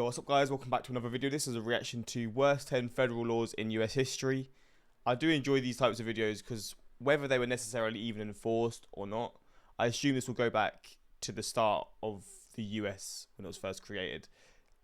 what's up guys, welcome back to another video. This is a reaction to worst 10 federal laws in US history. I do enjoy these types of videos because whether they were necessarily even enforced or not, I assume this will go back to the start of the US when it was first created.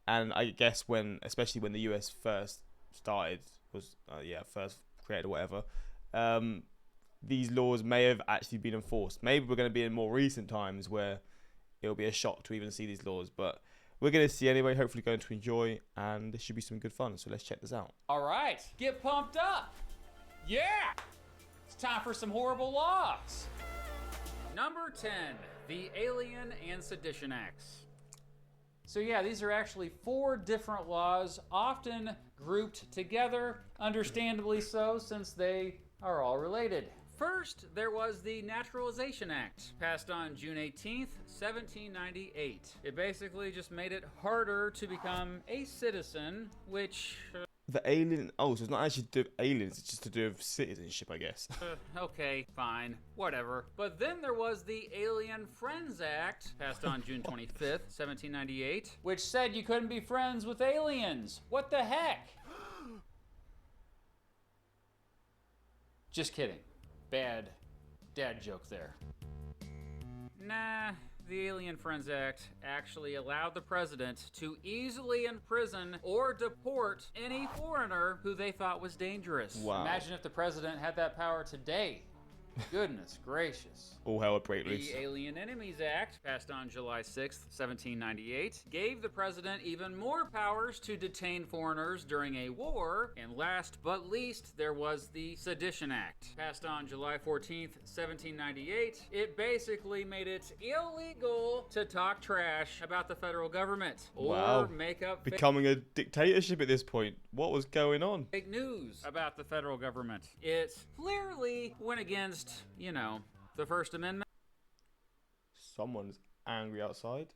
And I guess especially when the US first started, first created or whatever, these laws may have actually been enforced. Maybe we're going to be in more recent times where it'll be a shock to even see these laws, but we're going to see anyway, hopefully going to enjoy, and this should be some good fun, so let's check this out. All right, get pumped up. Yeah, it's time for some horrible laws. Number 10, the Alien and Sedition Acts. So yeah, these are actually 4 different laws, often grouped together, understandably so, since they are all related. First, there was the Naturalization Act, passed on June 18th, 1798. It basically just made it harder to become a citizen, which... The alien... Oh, so it's not actually to do with aliens, it's just to do with citizenship, I guess. Okay, fine, whatever. But then there was the Alien Friends Act, passed on June 25th, 1798, which said you couldn't be friends with aliens. What the heck? Just kidding. Bad dad joke there. Nah, the Alien Friends Act actually allowed the president to easily imprison or deport any foreigner who they thought was dangerous. Wow. Imagine if the president had that power today. Goodness gracious. All hell would break loose. The Alien Enemies Act, passed on July 6th, 1798, gave the president even more powers to detain foreigners during a war. And last but least, there was the Sedition Act, passed on July 14th, 1798. It basically made it illegal to talk trash about the federal government or make up becoming a dictatorship at this point. What was going on? Fake news about the federal government. It clearly went against, you know, the First Amendment. Someone's angry outside.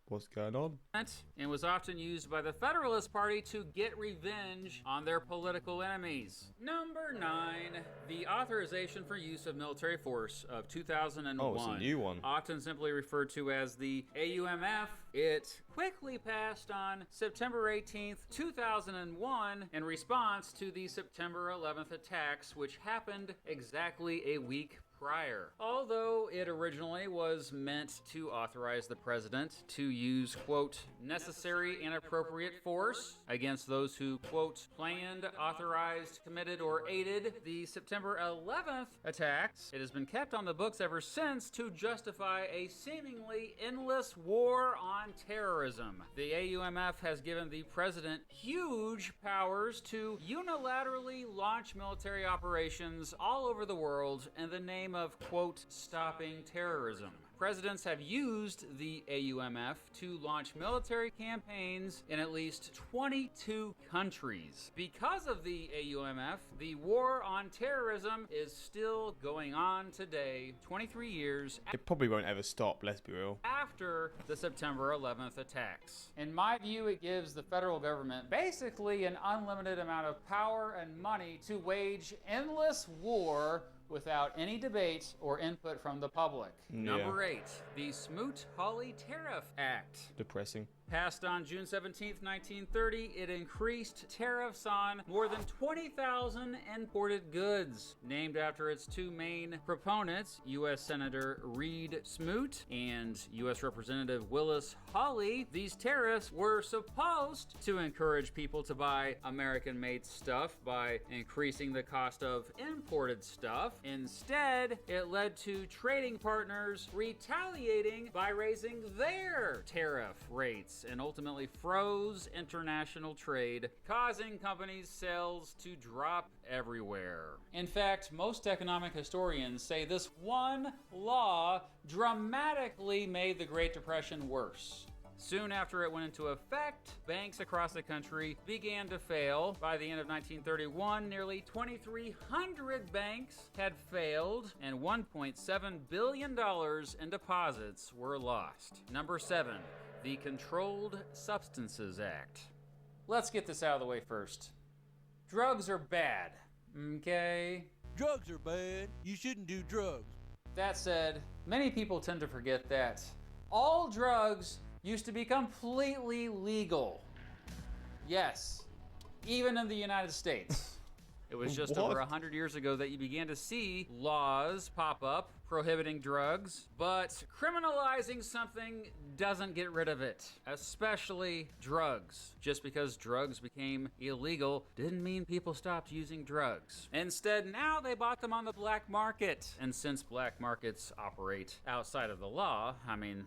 What's going on? And was often used by the Federalist Party to get revenge on their political enemies. Number 9, the Authorization for Use of Military Force of 2001. Oh, it's a new one. Often simply referred to as the AUMF. It quickly passed on September 18th, 2001 in response to the September 11th attacks, which happened exactly a week prior. Although it originally was meant to authorize the president to use, quote, necessary and appropriate force against those who, quote, planned, authorized, committed, or aided the September 11th attacks, it has been kept on the books ever since to justify a seemingly endless war on terrorism. The AUMF has given the president huge powers to unilaterally launch military operations all over the world in the name of, quote, stopping terrorism. Presidents have used the AUMF to launch military campaigns in at least 22 countries. Because of the AUMF, the war on terrorism is still going on today, 23 years It probably won't ever stop, let's be real. after the September 11th attacks. In my view, it gives the federal government basically an unlimited amount of power and money to wage endless war without any debate or input from the public. Yeah. Number 8, the Smoot-Hawley Tariff Act. Depressing. Passed on June 17th, 1930, it increased tariffs on more than 20,000 imported goods. Named after its 2 main proponents, U.S. Senator Reed Smoot and U.S. Representative Willis Hawley, these tariffs were supposed to encourage people to buy American-made stuff by increasing the cost of imported stuff. Instead, it led to trading partners retaliating by raising their tariff rates and ultimately froze international trade, causing companies' sales to drop everywhere. In fact, most economic historians say this one law dramatically made the Great Depression worse. Soon after it went into effect, banks across the country began to fail. By the end of 1931, nearly 2,300 banks had failed, and $1.7 billion in deposits were lost. Number 7, the Controlled Substances Act. Let's get this out of the way first. Drugs are bad, okay? Drugs are bad. You shouldn't do drugs. That said, many people tend to forget that all drugs used to be completely legal. Yes, even in the United States. It was just What? over 100 years ago that you began to see laws pop up prohibiting drugs, but criminalizing something doesn't get rid of it, especially drugs. Just because drugs became illegal didn't mean people stopped using drugs. Instead, now they bought them on the black market. And since black markets operate outside of the law, I mean,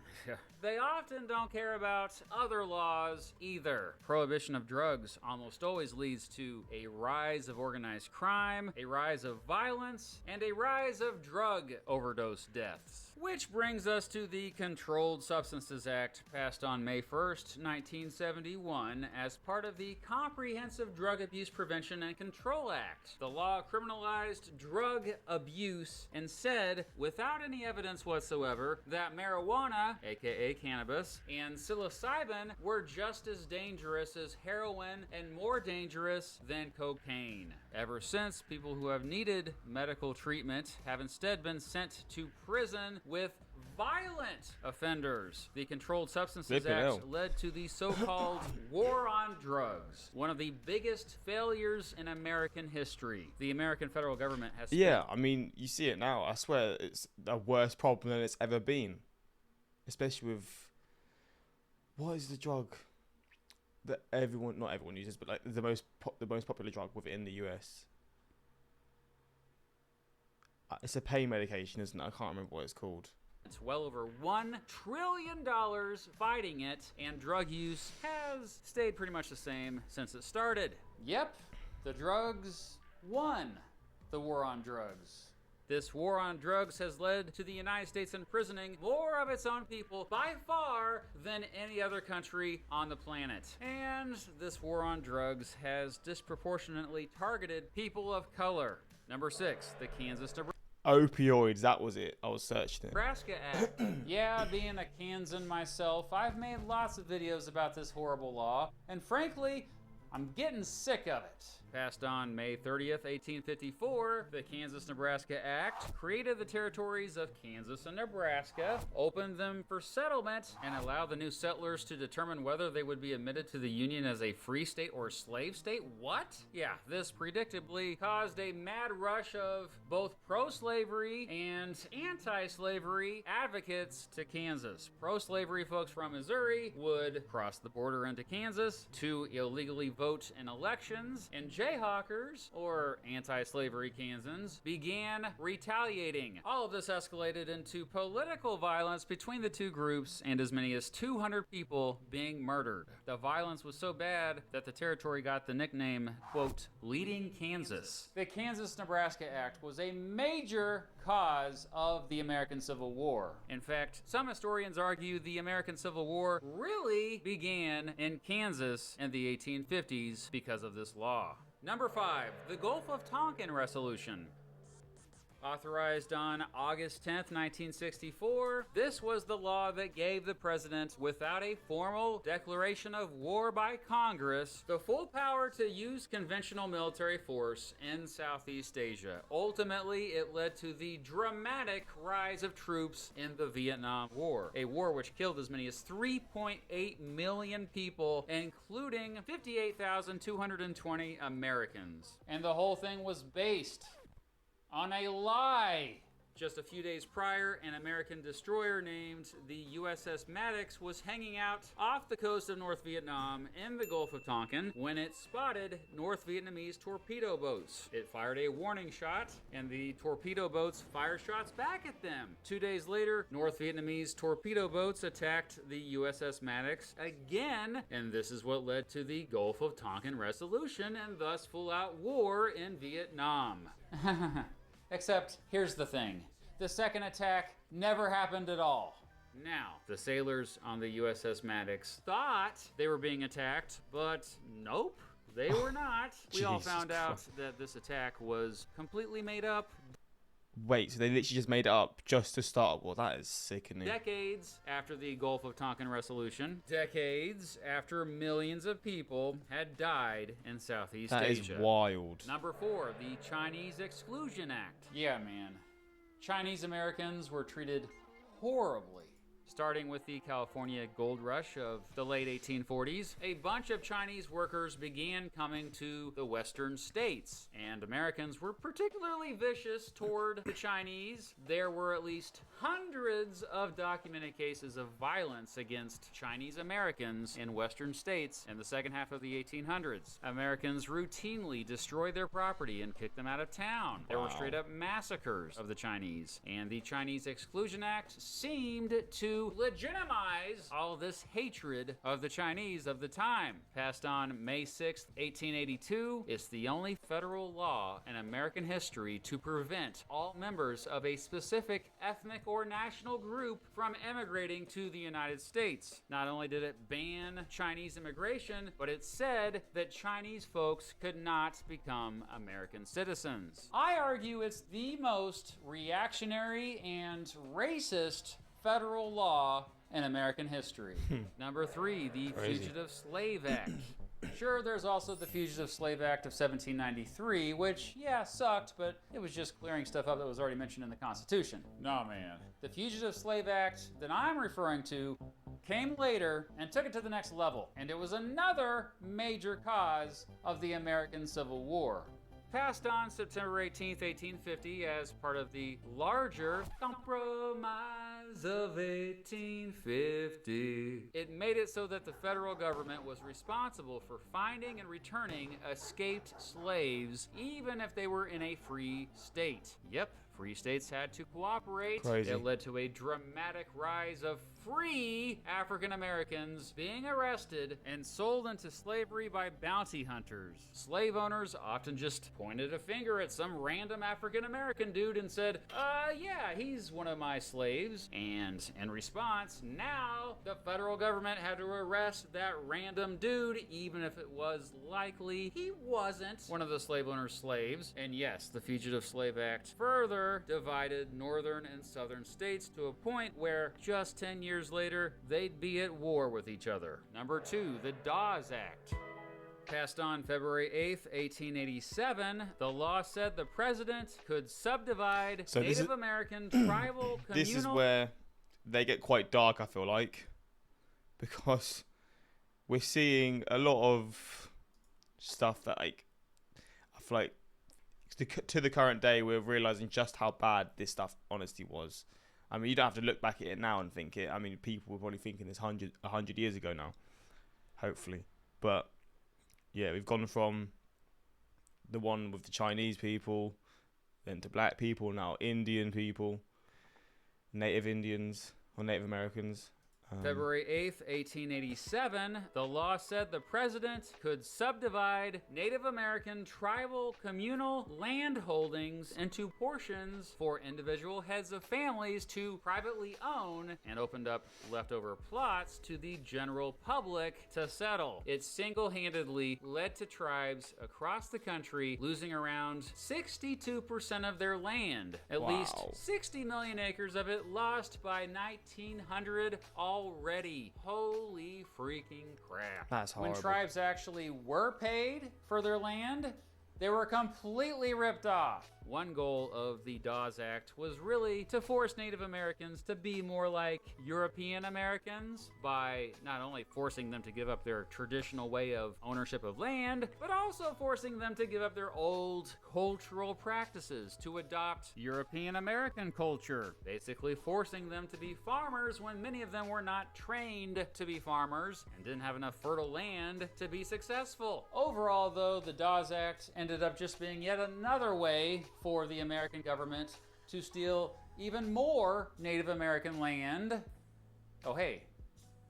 they often don't care about other laws either. Prohibition of drugs almost always leads to a rise of organized crime, a rise of violence, and a rise of drug overdose deaths. Which brings us to the Controlled Substances Act, passed on May 1st, 1971, as part of the Comprehensive Drug Abuse Prevention and Control Act. The law criminalized drug abuse and said, without any evidence whatsoever, that marijuana, aka cannabis, and psilocybin were just as dangerous as heroin and more dangerous than cocaine. Ever since, people who have needed medical treatment have instead been sent to prison with violent offenders. The Controlled Substances Act led to the so-called War on Drugs, one of the biggest failures in American history. The American federal government has Yeah, I mean, you see it now. I swear it's a worse problem than it's ever been. Especially with... What is the drug that everyone... Not everyone uses, but like the most popular drug within the US? It's a pain medication, isn't it? I can't remember what it's called. It's well over $1 trillion fighting it, and drug use has stayed pretty much the same since it started. Yep, the drugs won the war on drugs. This war on drugs has led to the United States imprisoning more of its own people by far than any other country on the planet. And this war on drugs has disproportionately targeted people of color. Number 6, the Kansas Opioids, that was it. I was searching it. Nebraska Act. Yeah, being a Kansan myself, I've made lots of videos about this horrible law, and frankly, I'm getting sick of it. Passed on May 30th, 1854, the Kansas Nebraska Act created the territories of Kansas and Nebraska, opened them for settlement, and allowed the new settlers to determine whether they would be admitted to the Union as a free state or slave state. What? Yeah, this predictably caused a mad rush of both pro-slavery and anti-slavery advocates to Kansas. Pro-slavery folks from Missouri would cross the border into Kansas to illegally vote in elections, and Jayhawkers, or anti-slavery Kansans, began retaliating. All of this escalated into political violence between the two groups and as many as 200 people being murdered. The violence was so bad that the territory got the nickname, quote, Bleeding Kansas. The Kansas-Nebraska Act was a major cause of the American Civil War. In fact, some historians argue the American Civil War really began in Kansas in the 1850s because of this law. Number 5, the Gulf of Tonkin Resolution. Authorized on August 10th, 1964, this was the law that gave the president, without a formal declaration of war by Congress, the full power to use conventional military force in Southeast Asia. Ultimately, it led to the dramatic rise of troops in the Vietnam War, a war which killed as many as 3.8 million people, including 58,220 Americans. And the whole thing was based on a lie. Just a few days prior, an American destroyer named the USS Maddox was hanging out off the coast of North Vietnam in the Gulf of Tonkin when it spotted North Vietnamese torpedo boats. It fired a warning shot, and the torpedo boats fired shots back at them. 2 days later, North Vietnamese torpedo boats attacked the USS Maddox again, and this is what led to the Gulf of Tonkin Resolution and thus full-out war in Vietnam. Except, here's the thing. The second attack never happened at all. Now, the sailors on the USS Maddox thought they were being attacked, but nope, they were not. We all found out that this attack was completely made up. Wait, so they literally just made it up just to start a war? That is sickening. Decades after the Gulf of Tonkin Resolution, decades after millions of people had died in Southeast Asia. That is wild. Number 4, the Chinese Exclusion Act. Yeah, man. Chinese Americans were treated horribly Starting with the California gold rush of the late 1840s, a bunch of Chinese workers began coming to the western states, and Americans were particularly vicious toward the Chinese. There were at least hundreds of documented cases of violence against Chinese Americans in western states in the second half of the 1800s. Americans routinely destroyed their property and kicked them out of town. There were straight up massacres of the Chinese, and the Chinese Exclusion Act seemed to legitimize all this hatred of the Chinese of the time. Passed on May 6th, 1882, it's the only federal law in American history to prevent all members of a specific ethnic or national group from immigrating to the United States. Not only did it ban Chinese immigration, but it said that Chinese folks could not become American citizens. I argue it's the most reactionary and racist federal law in American history. Number 3, the Fugitive Slave Act. Sure, there's also the Fugitive Slave Act of 1793, which, yeah, sucked, but it was just clearing stuff up that was already mentioned in the Constitution. Nah, man. The Fugitive Slave Act that I'm referring to came later and took it to the next level, and it was another major cause of the American Civil War. Passed on September 18th, 1850 as part of the larger Compromise of 1850. It made it so that the federal government was responsible for finding and returning escaped slaves, even if they were in a free state. Yep, free states had to cooperate. Crazy. It led to a dramatic rise of free African Americans being arrested and sold into slavery by bounty hunters. Slave owners often just pointed a finger at some random African American dude and said, yeah, he's one of my slaves. And in response, now the federal government had to arrest that random dude, even if it was likely he wasn't one of the slave owner's slaves. And yes, the Fugitive Slave Act further divided northern and southern states to a point where just 10 years later, they'd be at war with each other. Number 2, the Dawes Act. Passed on February 8th, 1887, the law said the president could subdivide Native American tribal communal... This is where they get quite dark, I feel like, because we're seeing a lot of stuff that, like, I feel like to the current day, we're realizing just how bad this stuff honestly was. I mean, you don't have to look back at it now and think it. I mean, people were probably thinking this 100 years ago now, hopefully. But, yeah, we've gone from the one with the Chinese people, then to black people, now Indian people, Native Indians, or Native Americans. February 8th, 1887, the law said the president could subdivide Native American tribal communal land holdings into portions for individual heads of families to privately own, and opened up leftover plots to the general public to settle. It single-handedly led to tribes across the country losing around 62% of their land. At least 60 million acres of it lost by 1900 already. Holy freaking crap. That's horrible. When tribes actually were paid for their land, they were completely ripped off. One goal of the Dawes Act was really to force Native Americans to be more like European Americans by not only forcing them to give up their traditional way of ownership of land, but also forcing them to give up their old cultural practices to adopt European American culture, basically forcing them to be farmers when many of them were not trained to be farmers and didn't have enough fertile land to be successful. Overall, though, the Dawes Act ended up just being yet another way for the American government to steal even more Native American land. Oh, hey,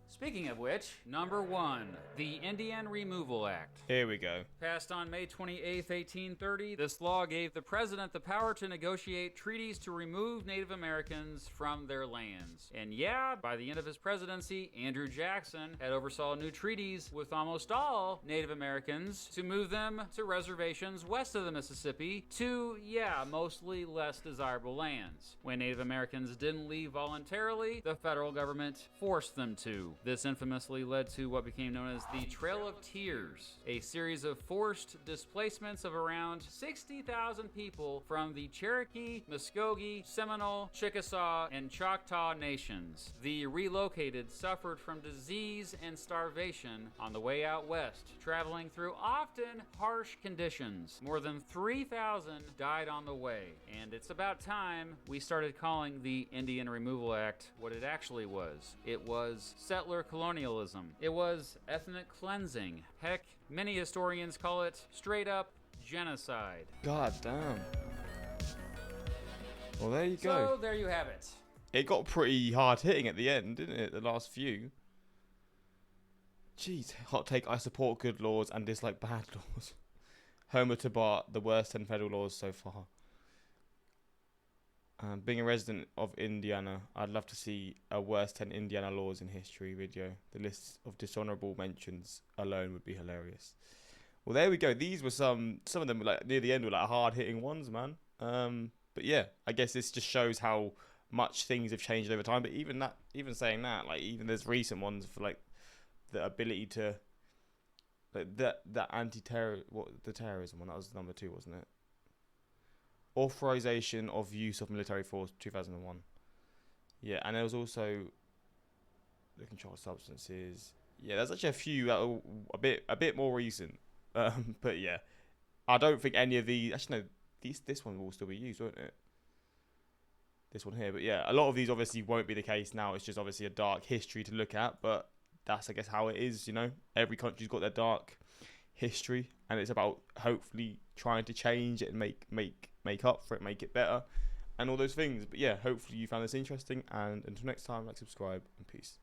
speaking of which, number 1, the Indian Removal Act. Here we go. Passed on May 28, 1830, this law gave the president the power to negotiate treaties to remove Native Americans from their lands. And yeah, by the end of his presidency, Andrew Jackson had oversaw new treaties with almost all Native Americans to move them to reservations west of the Mississippi to, yeah, mostly less desirable lands. When Native Americans didn't leave voluntarily, the federal government forced them to. This infamously led to what became known as the Trail of Tears, a series of forced displacements of around 60,000 people from the Cherokee, Muskogee, Seminole, Chickasaw, and Choctaw nations. The relocated suffered from disease and starvation on the way out west, traveling through often harsh conditions. More than 3,000 died on the way, and it's about time we started calling the Indian Removal Act what it actually was. It was settler colonialism. It was ethnic cleansing. Heck, many historians call it straight up genocide. God damn. Well, there you go. So there you have it. It got pretty hard hitting at the end, didn't it? The last few. Jeez, hot take. I support good laws and dislike bad laws. Homer to Bart, the worst 10 federal laws so far. Being a resident of Indiana, I'd love to see a worst 10 Indiana laws in history video. The list of dishonorable mentions alone would be hilarious. Well, there we go. These were some of them like near the end were like hard hitting ones, man. But yeah, I guess this just shows how much things have changed over time. But even saying that, like even there's recent ones for like the ability to like the terrorism one, that was number 2, wasn't it? Authorization of use of military force, 2001. Yeah, and there was also the controlled substances. Yeah, there's actually a few that are a bit more recent. But yeah, I don't think any of these. Actually, no, this one will still be used, won't it? This one here, but yeah, a lot of these obviously won't be the case now. It's just obviously a dark history to look at, but that's I guess how it is. You know, every country's got their dark history, and it's about hopefully trying to change it and make up for it, make it better, and all those things. But yeah, hopefully you found this interesting, and until next time, like, subscribe, and peace.